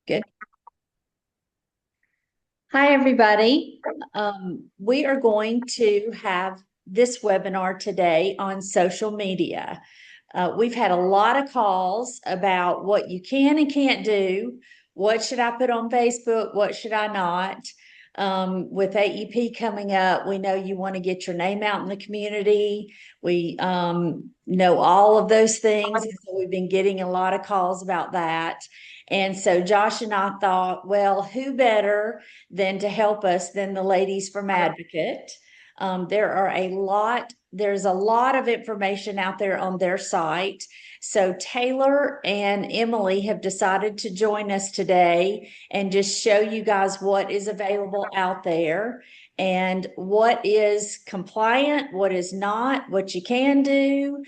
Good. Hi, everybody. We are going to have this webinar today on social media. We've had a lot of calls about what you can and can't do. What should I put on Facebook? What should I not? With AEP coming up, we know you want to get your name out in the community. We know all of those things. So we've been getting a lot of calls about that. And so Josh and I thought, well, who better than to help us than the ladies from Advocate? There's a lot of information out there on their site. So Taylor and Emily have decided to join us today and just show you guys what is available out there and what is compliant, what is not, what you can do.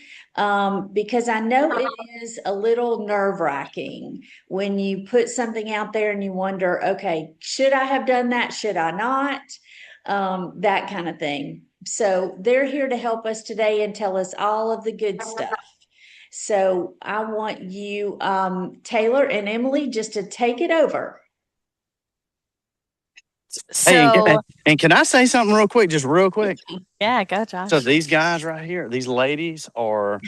Because I know it is a little nerve-wracking when you put something out there and you wonder, okay, should I have done that? Should I not? That kind of thing. So they're here to help us today and tell us all of the good stuff. So I want you, Taylor and Emily, just to take it over. Hey, and can I say something real quick? Just real quick. Yeah, go, Josh. So these guys right here, these ladies are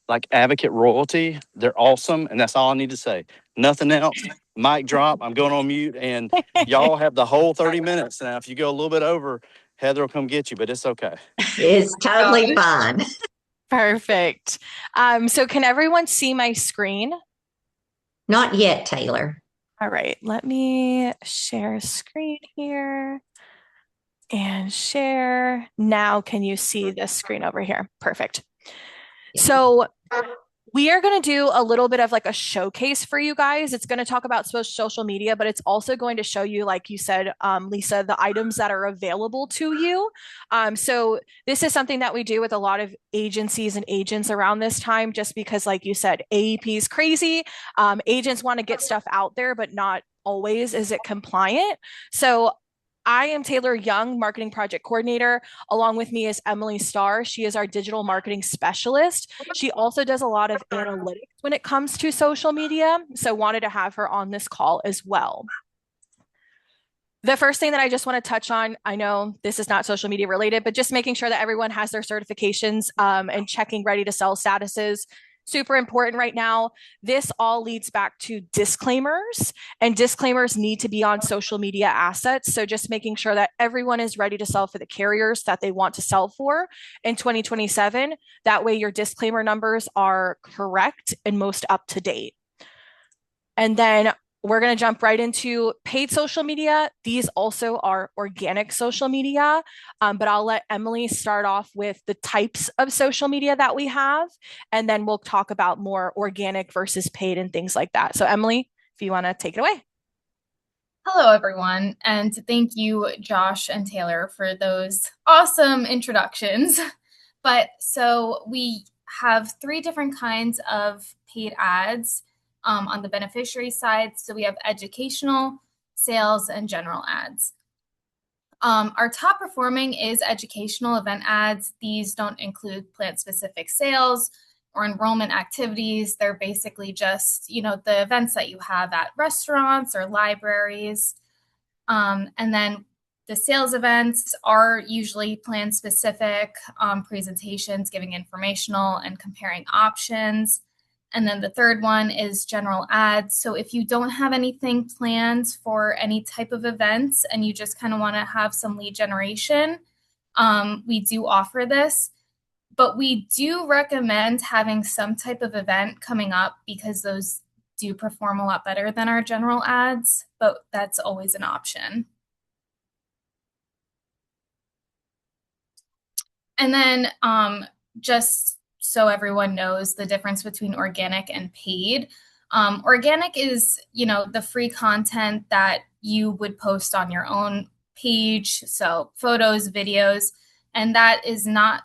like Advocate royalty. They're awesome, and that's all I need to say. Nothing else. Mic drop. I'm going on mute, and y'all have the whole 30 minutes now. If you go a little bit over, Heather will come get you, but it's okay. It's totally fine. Perfect. So can everyone see my screen? Not yet, Taylor. All right, let me share screen here and share. Now, can you see this screen over here? Perfect. So we are going to do a little bit of like a showcase for you guys. It's going to talk about social media, but it's also going to show you, like you said, Lisa, the items that are available to you. So this is something that we do with a lot of agencies and agents around this time, just because, like you said, AEP is crazy. Agents want to get stuff out there, but not always is it compliant. So I am Taylor Young, Marketing Project Coordinator. Along with me is Emily Starr. She is our digital marketing specialist. She also does a lot of analytics when it comes to social media. So wanted to have her on this call as well. The first thing that I just want to touch on, I know this is not social media related, but just making sure that everyone has their certifications and checking ready to sell statuses. Super important right now. This all leads back to disclaimers, and disclaimers need to be on social media assets. So just making sure that everyone is ready to sell for the carriers that they want to sell for in 2027. That way your disclaimer numbers are correct and most up to date. And then we're going to jump right into paid social media. These also are organic social media, but I'll let Emily start off with the types of social media that we have, and then we'll talk about more organic versus paid and things like that. So Emily, if you want to take it away. Hello, everyone, and thank you, Josh and Taylor, for those awesome introductions. But so we have 3 different kinds of paid ads. On the beneficiary side. So we have educational, sales, and general ads. Our top performing is educational event ads. These don't include plan-specific sales or enrollment activities. They're basically just, the events that you have at restaurants or libraries. And then the sales events are usually plan-specific presentations, giving informational and comparing options. And then the third one is general ads. So if you don't have anything planned for any type of events and you just kind of want to have some lead generation, we do offer this. But we do recommend having some type of event coming up because those do perform a lot better than our general ads, but that's always an option. And then just so everyone knows the difference between organic and paid. Organic is, the free content that you would post on your own page. So photos, videos, and that is not,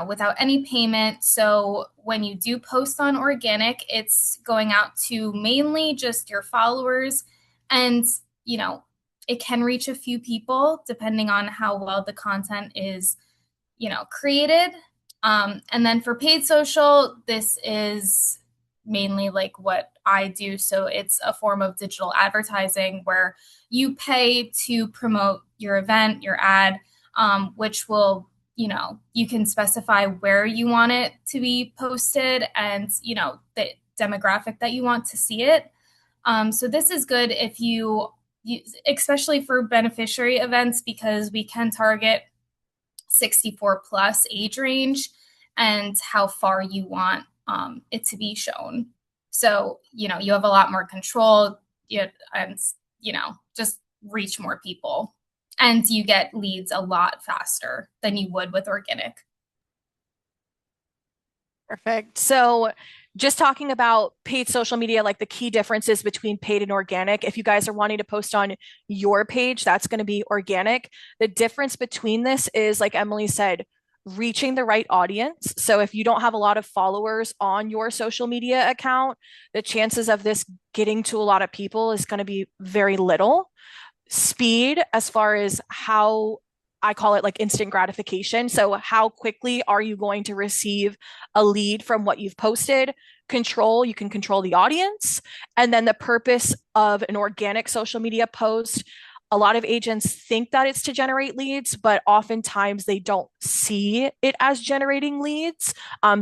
without any payment. So when you do post on organic, it's going out to mainly just your followers, and, it can reach a few people depending on how well the content is, created. And then for paid social, this is mainly like what I do. So it's a form of digital advertising where you pay to promote your event, your ad, which will, you can specify where you want it to be posted and, the demographic that you want to see it. So this is good if you, especially for beneficiary events, because we can target 64 plus age range and how far you want it to be shown. So, you have a lot more control, and, just reach more people. And you get leads a lot faster than you would with organic. Perfect. So just talking about paid social media, like the key differences between paid and organic. If you guys are wanting to post on your page, that's going to be organic. The difference between this is, like Emily said, reaching the right audience. So if you don't have a lot of followers on your social media account, the chances of this getting to a lot of people is going to be very little. Speed, as far as how I call it, like instant gratification. So how quickly are you going to receive a lead from what you've posted? Control, you can control the audience. And then the purpose of an organic social media post, a lot of agents think that it's to generate leads, but oftentimes they don't see it as generating leads.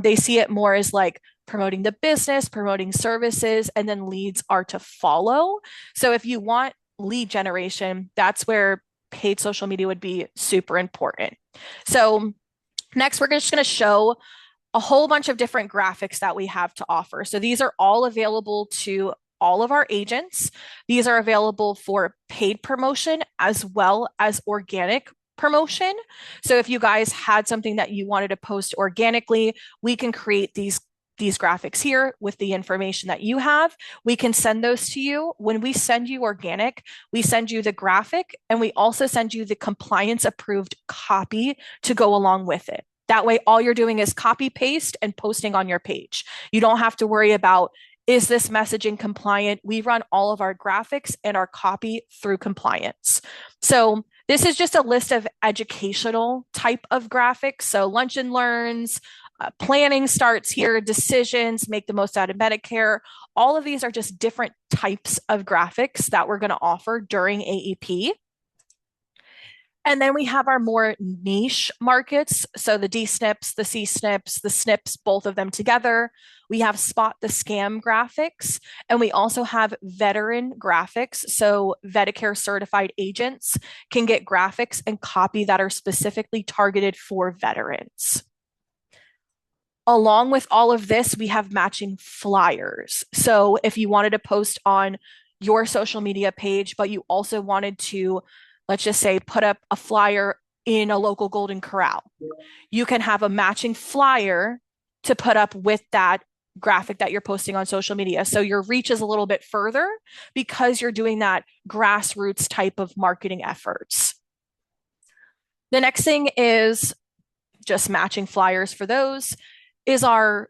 They see it more as like promoting the business, promoting services, and then leads are to follow. So if you want lead generation, that's where paid social media would be super important. So next, we're just going to show a whole bunch of different graphics that we have to offer. So these are all available to all of our agents. These are available for paid promotion as well as organic promotion. So if you guys had something that you wanted to post organically, we can create these graphics here with the information that you have. We can send those to you. When we send you organic, we send you the graphic, and we also send you the compliance approved copy to go along with it. That way, all you're doing is copy paste and posting on your page. You don't have to worry about, is this messaging compliant? We run all of our graphics and our copy through compliance. So this is just a list of educational type of graphics. So lunch and learns, planning starts here, decisions, make the most out of Medicare. All of these are just different types of graphics that we're going to offer during AEP. And then we have our more niche markets. So the D-SNPs, the C-SNPs, the SNPs, both of them together. We have spot the scam graphics, and we also have veteran graphics. So Medicare certified agents can get graphics and copy that are specifically targeted for veterans. Along with all of this, we have matching flyers. So if you wanted to post on your social media page, but you also wanted to, let's just say, put up a flyer in a local Golden Corral, you can have a matching flyer to put up with that graphic that you're posting on social media. So your reach is a little bit further because you're doing that grassroots type of marketing efforts. The next thing is just matching flyers for those is our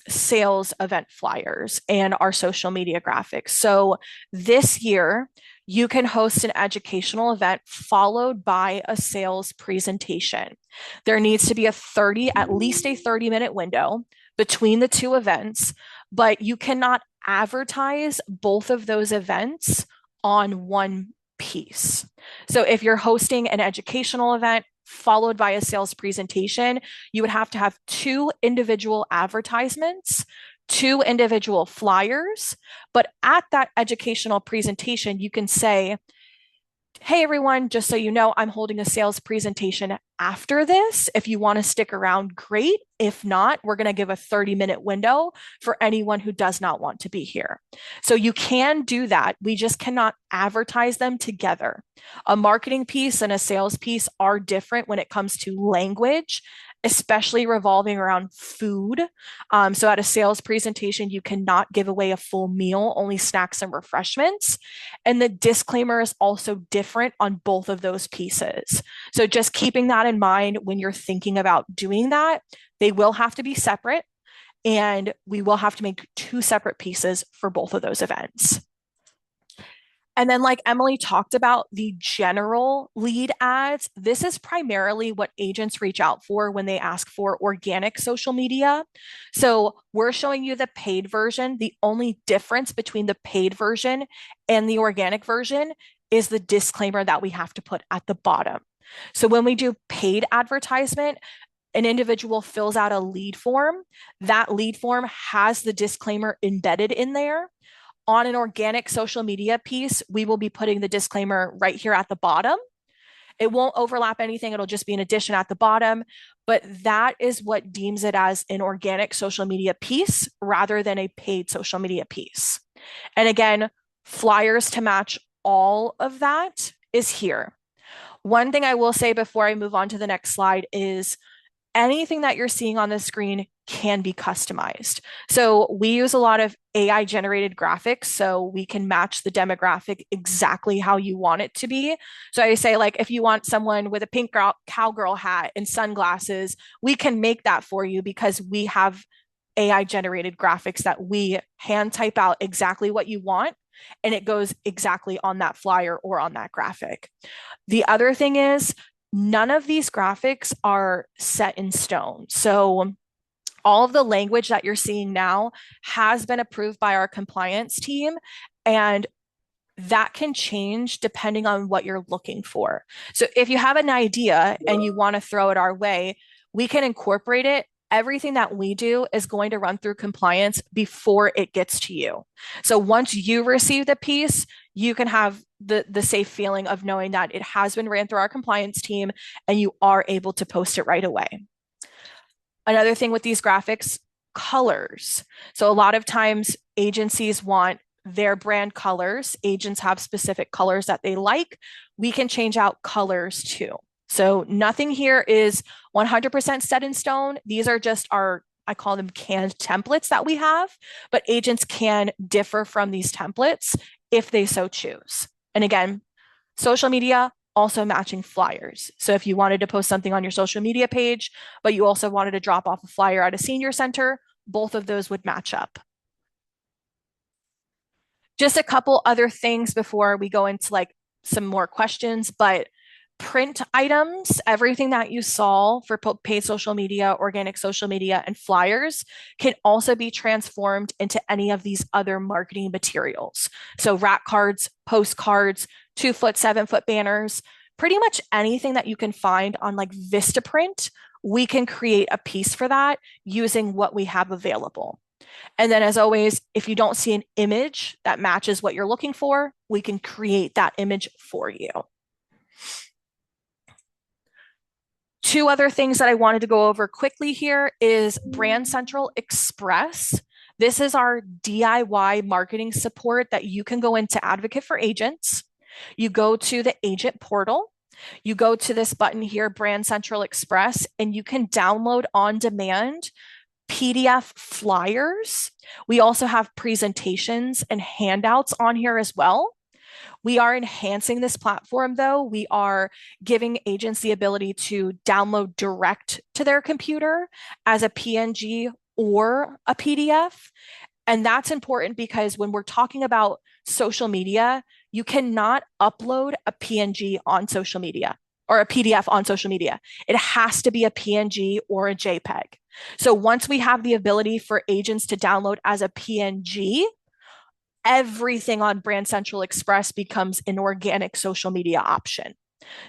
sales event flyers and our social media graphics. So this year, you can host an educational event followed by a sales presentation. There needs to be at least a 30-minute window between the two events, but you cannot advertise both of those events on one piece. So if you're hosting an educational event followed by a sales presentation, you would have to have 2 individual advertisements, 2 individual flyers. But at that educational presentation, you can say, hey, everyone, just so you know, I'm holding a sales presentation after this. If you want to stick around, great. If not, we're going to give a 30-minute window for anyone who does not want to be here. So you can do that. We just cannot advertise them together. A marketing piece and a sales piece are different when it comes to language, especially revolving around food. So at a sales presentation, you cannot give away a full meal, only snacks and refreshments. And the disclaimer is also different on both of those pieces. So just keeping that in mind when you're thinking about doing that, they will have to be separate, and we will have to make 2 separate pieces for both of those events. And then, like Emily talked about, the general lead ads, this is primarily what agents reach out for when they ask for organic social media. So we're showing you the paid version. The only difference between the paid version and the organic version is the disclaimer that we have to put at the bottom. So when we do paid advertisement, an individual fills out a lead form. That lead form has the disclaimer embedded in there. On an organic social media piece, we will be putting the disclaimer right here at the bottom. It won't overlap anything. It'll just be an addition at the bottom, but that is what deems it as an organic social media piece rather than a paid social media piece. And again, flyers to match all of that is here. One thing I will say before I move on to the next slide is anything that you're seeing on the screen can be customized. So we use a lot of AI generated graphics so we can match the demographic exactly how you want it to be. So I say, like, if you want someone with a pink cowgirl hat and sunglasses, we can make that for you because we have AI generated graphics that we hand type out exactly what you want, and it goes exactly on that flyer or on that graphic. The other thing is, none of these graphics are set in stone. So all of the language that you're seeing now has been approved by our compliance team, and that can change depending on what you're looking for. So if you have an idea and you want to throw it our way, we can incorporate it. Everything that we do is going to run through compliance before it gets to you. So once you receive the piece, you can have the safe feeling of knowing that it has been ran through our compliance team and you are able to post it right away. Another thing with these graphics, colors. So a lot of times agencies want their brand colors. Agents have specific colors that they like. We can change out colors too. So nothing here is 100% set in stone. These are just our, I call them canned templates that we have, but agents can differ from these templates if they so choose. And again, social media also matching flyers. So if you wanted to post something on your social media page, but you also wanted to drop off a flyer at a senior center, both of those would match up. Just a couple other things before we go into like some more questions, but print items, everything that you saw for paid social media, organic social media, and flyers can also be transformed into any of these other marketing materials. So rack cards, postcards, 2-foot, 7-foot banners, pretty much anything that you can find on like Vistaprint, we can create a piece for that using what we have available. And then as always, if you don't see an image that matches what you're looking for, we can create that image for you. Two other things that I wanted to go over quickly here is Brand Central Express. This is our DIY marketing support that you can go into Advocate for Agents. You go to the agent portal. You go to this button here, Brand Central Express, and you can download on demand PDF flyers. We also have presentations and handouts on here as well. We are enhancing this platform though. We are giving agents the ability to download direct to their computer as a PNG or a PDF. And that's important because when we're talking about social media, you cannot upload a PNG on social media or a PDF on social media. It has to be a PNG or a JPEG. So once we have the ability for agents to download as a PNG, everything on Brand Central Express becomes an organic social media option.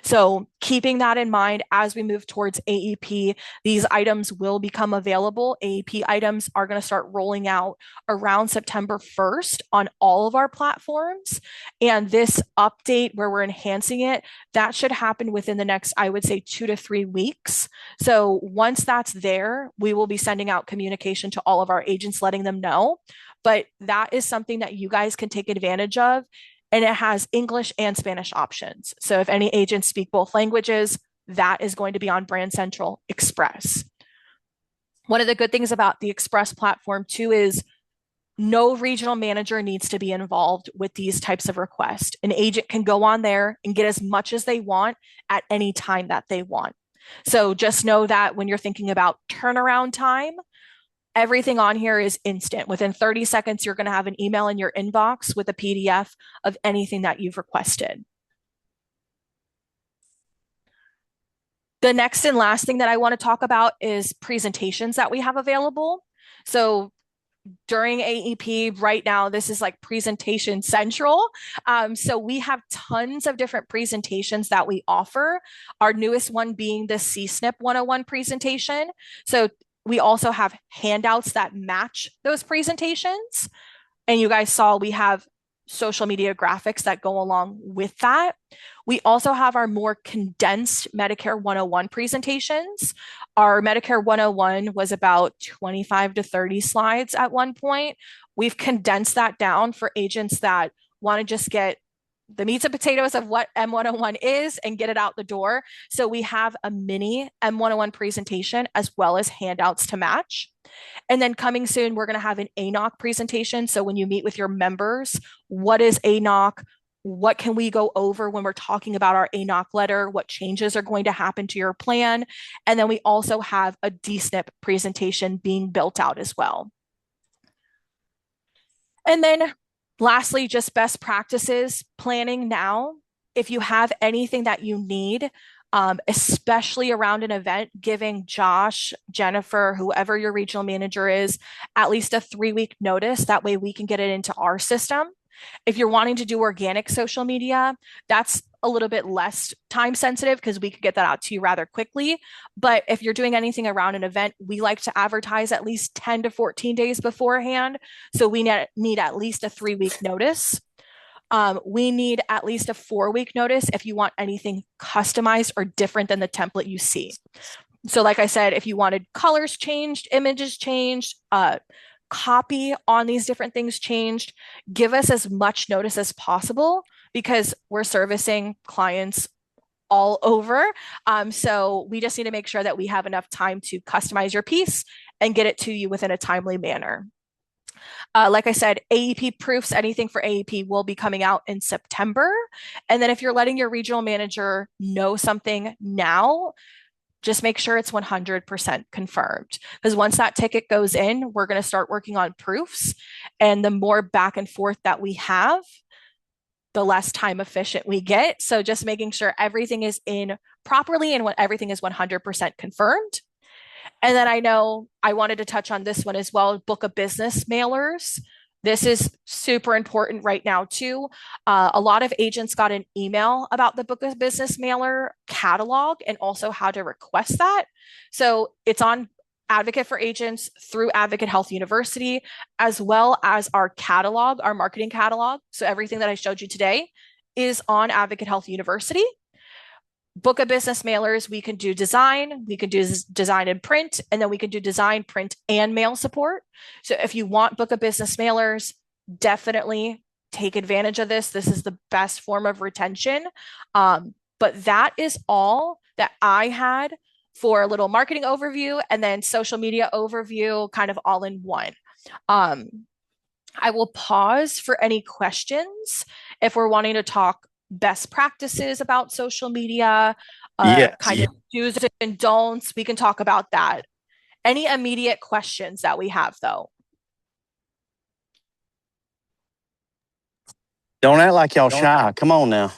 So keeping that in mind as we move towards AEP, these items will become available. AEP items are going to start rolling out around September 1st on all of our platforms. And this update where we're enhancing it, that should happen within the next, I would say, 2 to 3 weeks. So once that's there, we will be sending out communication to all of our agents, letting them know. But that is something that you guys can take advantage of. And it has English and Spanish options. So if any agents speak both languages, that is going to be on Brand Central Express. One of the good things about the Express platform too is no regional manager needs to be involved with these types of requests. An agent can go on there and get as much as they want at any time that they want. So just know that when you're thinking about turnaround time, Everything on here is instant. Within 30 seconds, you're going to have an email in your inbox with a PDF of anything that you've requested. The next and last thing that I want to talk about is presentations that we have available. So during AEP right now, this is like presentation central. So we have tons of different presentations that we offer. Our newest one being the CSNP 101 presentation. So we also have handouts that match those presentations. And you guys saw we have social media graphics that go along with that. We also have our more condensed Medicare 101 presentations. Our Medicare 101 was about 25 to 30 slides at one point. We've condensed that down for agents that want to just get the meats and potatoes of what M101 is and get it out the door. So we have a mini M101 presentation as well as handouts to match. And then coming soon, we're going to have an ANOC presentation. So when you meet with your members, what is ANOC? What can we go over when we're talking about our ANOC letter? What changes are going to happen to your plan? And then we also have a DSNP presentation being built out as well. And then lastly, just best practices planning now. If you have anything that you need, especially around an event, giving Josh, Jennifer, whoever your regional manager is, at least a 3-week notice. That way we can get it into our system. If you're wanting to do organic social media, that's a little bit less time sensitive because we could get that out to you rather quickly. But if you're doing anything around an event, we like to advertise at least 10 to 14 days beforehand. So we need at least a 3-week notice. We need at least a 4-week notice if you want anything customized or different than the template you see. So like I said, if you wanted colors changed, images changed, copy on these different things changed, give us as much notice as possible because we're servicing clients all over. So we just need to make sure that we have enough time to customize your piece and get it to you within a timely manner. Like I said, AEP proofs, anything for AEP will be coming out in September. And then if you're letting your regional manager know something now, just make sure it's 100% confirmed. Because once that ticket goes in, we're going to start working on proofs. And the more back and forth that we have, the less time efficient we get. So just making sure everything is in properly and when everything is 100% confirmed. And then I know I wanted to touch on this one as well, book of business mailers. This is super important right now too. A lot of agents got an email about the book of business mailer catalog and also how to request that. So it's on Advocate for Agents through Advocate Health University, as well as our catalog, our marketing catalog. So everything that I showed you today is on Advocate Health University. Book of business mailers, we can do design, we can do design and print, and then we can do design, print, and mail support. So if you want book of business mailers, definitely take advantage of this. This is the best form of retention. But that is all that I had for a little marketing overview and then social media overview, kind of all in one. I will pause for any questions if we're wanting to talk best practices about social media, kind of do's and don'ts. We can talk about that. Any immediate questions that we have, though? Don't act like y'all shy. Come on now.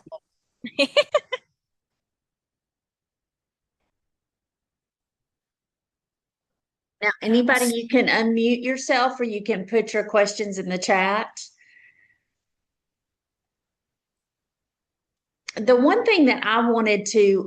Now, anybody, you can unmute yourself or you can put your questions in the chat. The one thing that I wanted to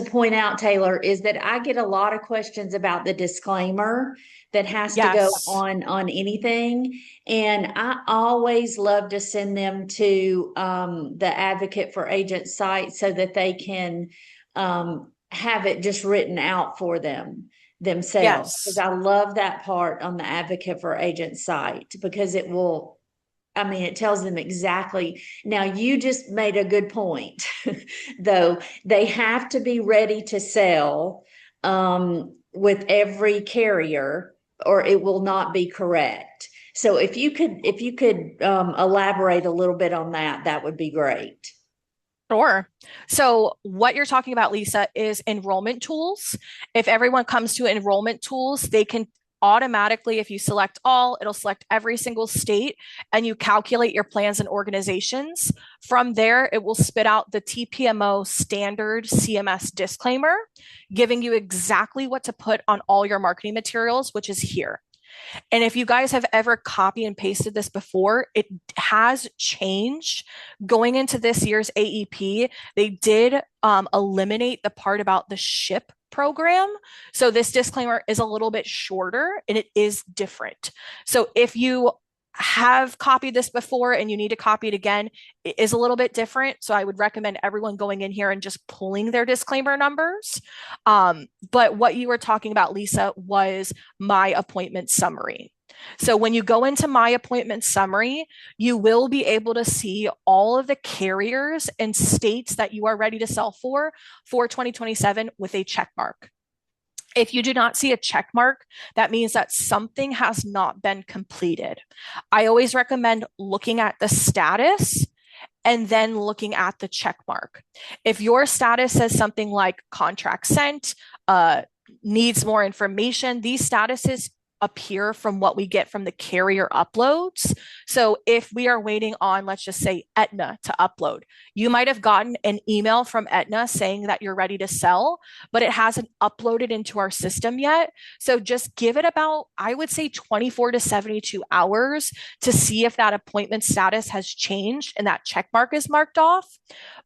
point out, Taylor, is that I get a lot of questions about the disclaimer that has to go on anything. And I always love to send them to the Advocate for Agents site so that they can have it just written out for them themselves. Because I love that part on the Advocate for Agents site because it will, I mean, it tells them exactly. Now, you just made a good point, though. They have to be ready to sell with every carrier, or it will not be correct. So if you could elaborate a little bit on that, that would be great. Sure. So what you're talking about, Lisa, is enrollment tools. If everyone comes to enrollment tools, they can automatically, if you select all, it'll select every single state and you calculate your plans and organizations. From there, it will spit out the TPMO standard CMS disclaimer, giving you exactly what to put on all your marketing materials, which is here. And if you guys have ever copy and pasted this before, it has changed. Going into this year's AEP, they did eliminate the part about the SHIP program. So this disclaimer is a little bit shorter and it is different. So if you have copied this before and you need to copy it again, it is a little bit different. So I would recommend everyone going in here and just pulling their disclaimer numbers. But what you were talking about, Lisa, was my appointment summary. So when you go into my appointment summary, you will be able to see all of the carriers and states that you are ready to sell for 2027 with a check mark. If you do not see a check mark, that means that something has not been completed. I always recommend looking at the status and then looking at the check mark. If your status says something like contract sent, needs more information, these statuses appear from what we get from the carrier uploads. So if we are waiting on, let's just say, Aetna to upload, you might have gotten an email from Aetna saying that you're ready to sell, but it hasn't uploaded into our system yet. So just give it about, I would say, 24 to 72 hours to see if that appointment status has changed and that check mark is marked off.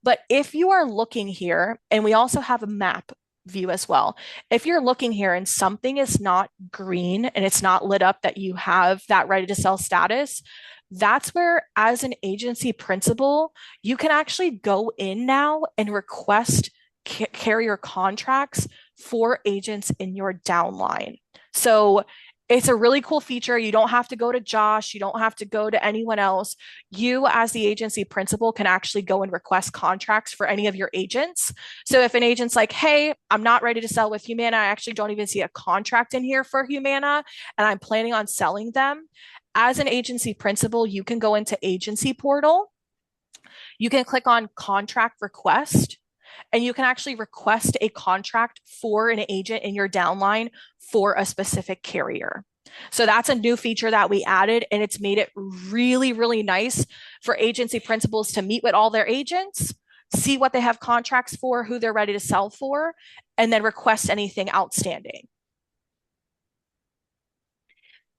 But if you are looking here, and we also have a map view as well. If you're looking here and something is not green and it's not lit up that you have that ready to sell status, that's where, as an agency principal, you can actually go in now and request carrier contracts for agents in your downline. So it's a really cool feature. You don't have to go to Josh. You don't have to go to anyone else. You, as the agency principal, can actually go and request contracts for any of your agents. So if an agent's like, hey, I'm not ready to sell with Humana, I actually don't even see a contract in here for Humana, and I'm planning on selling them. As an agency principal, you can go into agency portal. You can click on contract request, and you can actually request a contract for an agent in your downline for a specific carrier. So that's a new feature that we added, and it's made it really, really nice for agency principals to meet with all their agents, see what they have contracts for, who they're ready to sell for, and then request anything outstanding.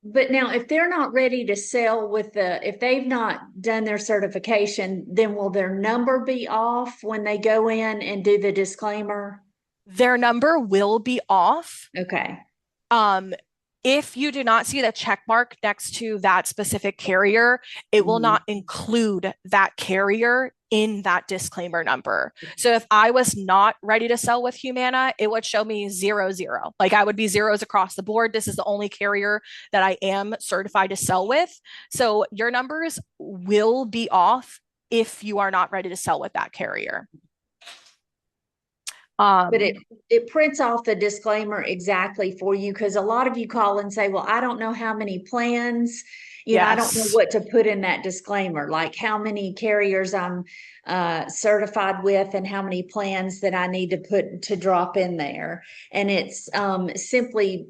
But now, if they're not ready to sell if they've not done their certification, then will their number be off when they go in and do the disclaimer? Their number will be off. Okay. If you do not see the check mark next to that specific carrier, it will not include that carrier in that disclaimer number. So if I was not ready to sell with Humana, it would show me 0, 0. Like I would be zeros across the board. This is the only carrier that I am certified to sell with. So your numbers will be off if you are not ready to sell with that carrier. But it prints off the disclaimer exactly for you, because a lot of you call and say, well, I don't know how many plans, know, I don't know what to put in that disclaimer, like how many carriers I'm certified with and how many plans that I need to drop in there. And it's simply,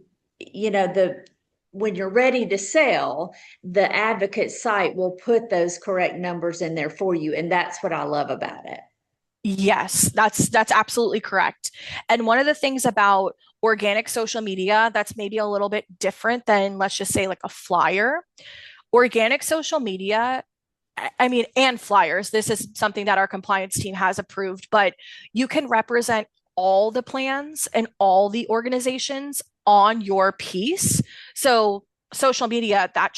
when you're ready to sell, the advocate site will put those correct numbers in there for you. And that's what I love about it. Yes, that's absolutely correct. And one of the things about organic social media that's maybe a little bit different than, let's just say, like a flyer. Organic social media, and flyers, this is something that our compliance team has approved, but you can represent all the plans and all the organizations on your piece. So social media, that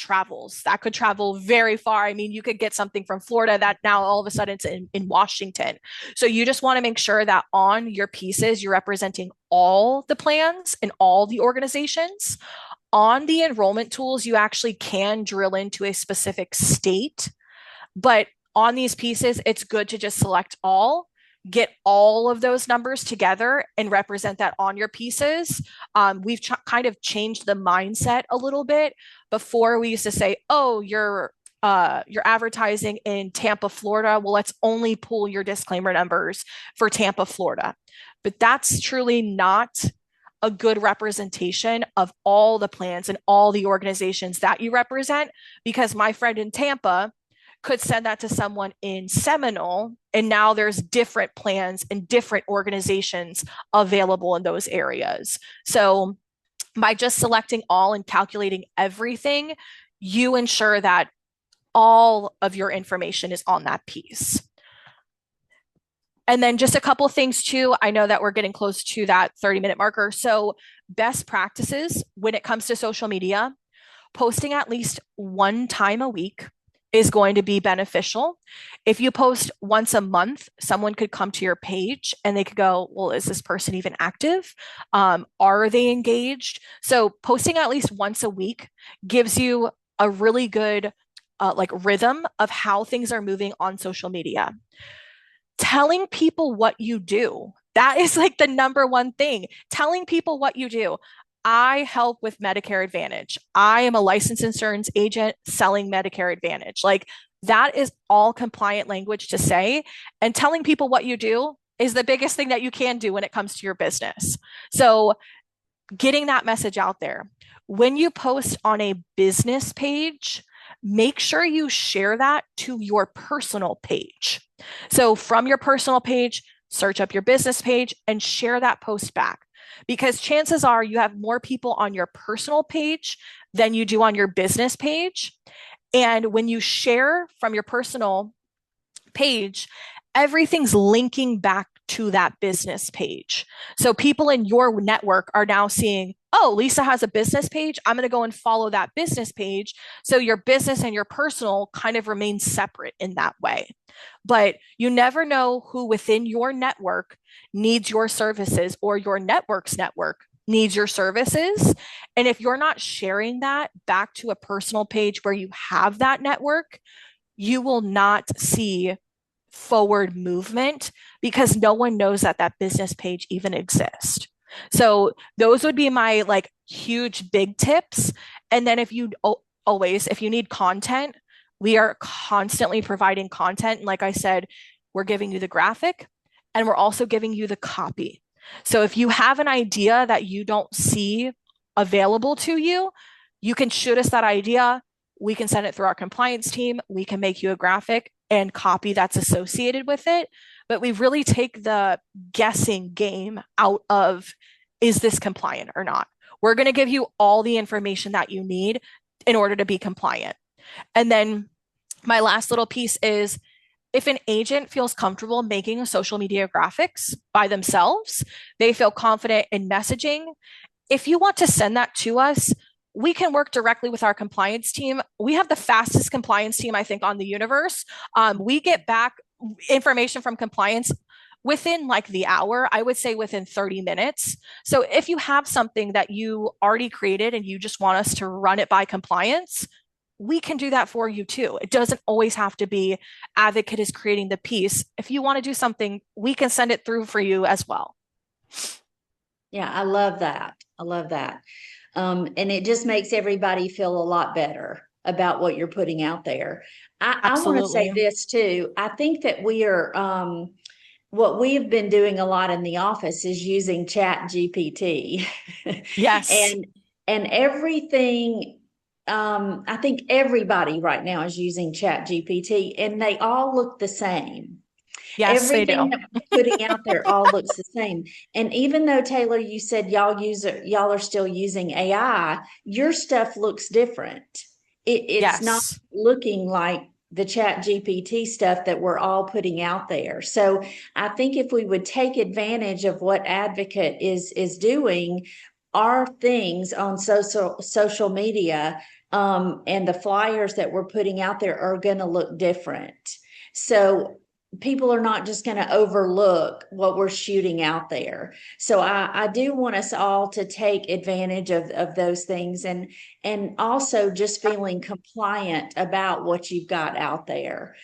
could travel very far. You could get something from Florida that now all of a sudden it's in Washington. So you just want to make sure that on your pieces, you're representing all the plans and all the organizations. On the enrollment tools, you actually can drill into a specific state, but on these pieces, it's good to just select all, get all of those numbers together and represent that on your pieces. We've kind of changed the mindset a little bit. Before we used to say, oh, you're advertising in Tampa, Florida. Well, let's only pull your disclaimer numbers for Tampa, Florida. But that's truly not a good representation of all the plans and all the organizations that you represent, because my friend in Tampa could send that to someone in Seminole, and now there's different plans and different organizations available in those areas. So by just selecting all and calculating everything, you ensure that all of your information is on that piece. And then just a couple of things too. I know that we're getting close to that 30-minute marker. So best practices when it comes to social media, posting at least one time a week is going to be beneficial. If you post once a month, someone could come to your page and they could go, well, is this person even active? Are they engaged? So posting at least once a week gives you a really good rhythm of how things are moving on social media. Telling people what you do. That is like the number one thing. Telling people what you do. I help with Medicare Advantage. I am a licensed insurance agent selling Medicare Advantage. Like that is all compliant language to say. And telling people what you do is the biggest thing that you can do when it comes to your business. So getting that message out there. When you post on a business page, make sure you share that to your personal page. So from your personal page, search up your business page and share that post back, because chances are you have more people on your personal page than you do on your business page. And when you share from your personal page, everything's linking back to that business page. So people in your network are now seeing, oh, Lisa has a business page. I'm going to go and follow that business page. So your business and your personal kind of remain separate in that way. But you never know who within your network needs your services, or your network's network needs your services. And if you're not sharing that back to a personal page where you have that network, you will not see forward movement, because no one knows that that business page even exists. So those would be my like huge big tips. And then if you if you need content, we are constantly providing content. And like I said, we're giving you the graphic and we're also giving you the copy. So if you have an idea that you don't see available to you, you can shoot us that idea. We can send it through our compliance team. We can make you a graphic and copy that's associated with it. But we really take the guessing game out of, is this compliant or not? We're going to give you all the information that you need in order to be compliant. And then my last little piece is, if an agent feels comfortable making a social media graphics by themselves, they feel confident in messaging, if you want to send that to us, we can work directly with our compliance team. We have the fastest compliance team, I think, on the universe. We get back information from compliance within like the hour, I would say within 30 minutes. So if you have something that you already created and you just want us to run it by compliance, we can do that for you too. It doesn't always have to be Advocate is creating the piece. If you want to do something, we can send it through for you as well. Yeah, I love that. I love that. And it just makes everybody feel a lot better about what you're putting out there. I want to say Absolutely. this too. I think that we are, what we have been doing a lot in the office is using Chat GPT. Yes. and everything, I think everybody right now is using Chat GPT, and they all look the same. Yes, they do. Everything that we're putting out there all looks the same. And even though, Taylor, you said y'all are still using AI, your stuff looks different. It's not Yes. looking like the Chat GPT stuff that we're all putting out there. So I think if we would take advantage of what Advocate is doing, our things on social media, and the flyers that we're putting out there are going to look different. So people are not just going to overlook what we're shooting out there. So I do want us all to take advantage of those things, and also just feeling compliant about what you've got out there,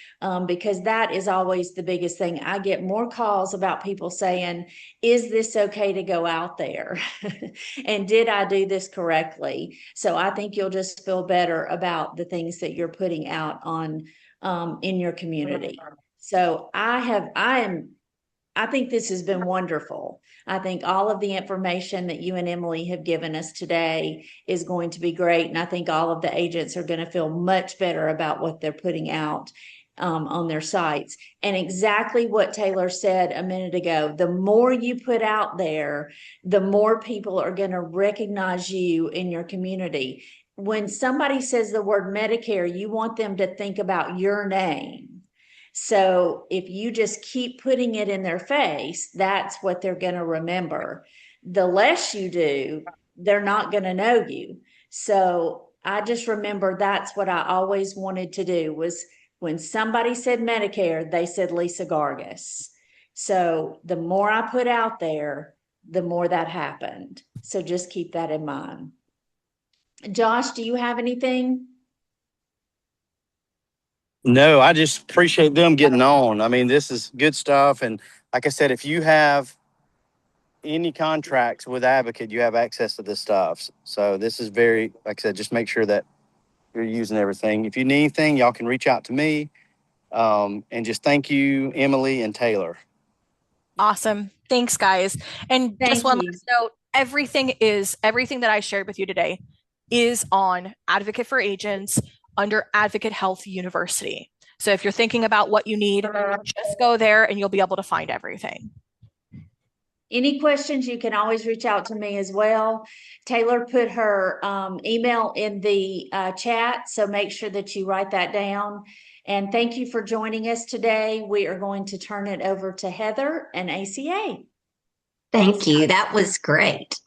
because that is always the biggest thing. I get more calls about people saying, is this okay to go out there? And did I do this correctly? So I think you'll just feel better about the things that you're putting out on in your community. So I am I think this has been wonderful. I think all of the information that you and Emily have given us today is going to be great. And I think all of the agents are going to feel much better about what they're putting out on their sites. And exactly what Taylor said a minute ago, the more you put out there, the more people are going to recognize you in your community. When somebody says the word Medicare, you want them to think about your name. So if you just keep putting it in their face, that's what they're going to remember. The less you do, they're not going to know you. So I just remember that's what I always wanted to do was when somebody said Medicare, they said Lisa Gargis. So the more I put out there, the more that happened. So just keep that in mind. Josh, do you have anything? No, I just appreciate them getting on. I mean, this is good stuff. And like I said, if you have any contracts with Advocate, you have access to this stuff. So this is very, like I said, just make sure that you're using everything. If you need anything, y'all can reach out to me. And just thank you, Emily and Taylor. Awesome. Thanks, guys. And Thank just one you. last note, everything that I shared with you today is on Advocate for Agents under Advocate Health University. So if you're thinking about what you need, just go there and you'll be able to find everything. Any questions, you can always reach out to me as well. Taylor put her email in the chat, so make sure that you write that down. And thank you for joining us today. We are going to turn it over to Heather and ACA. Thank you. That was great.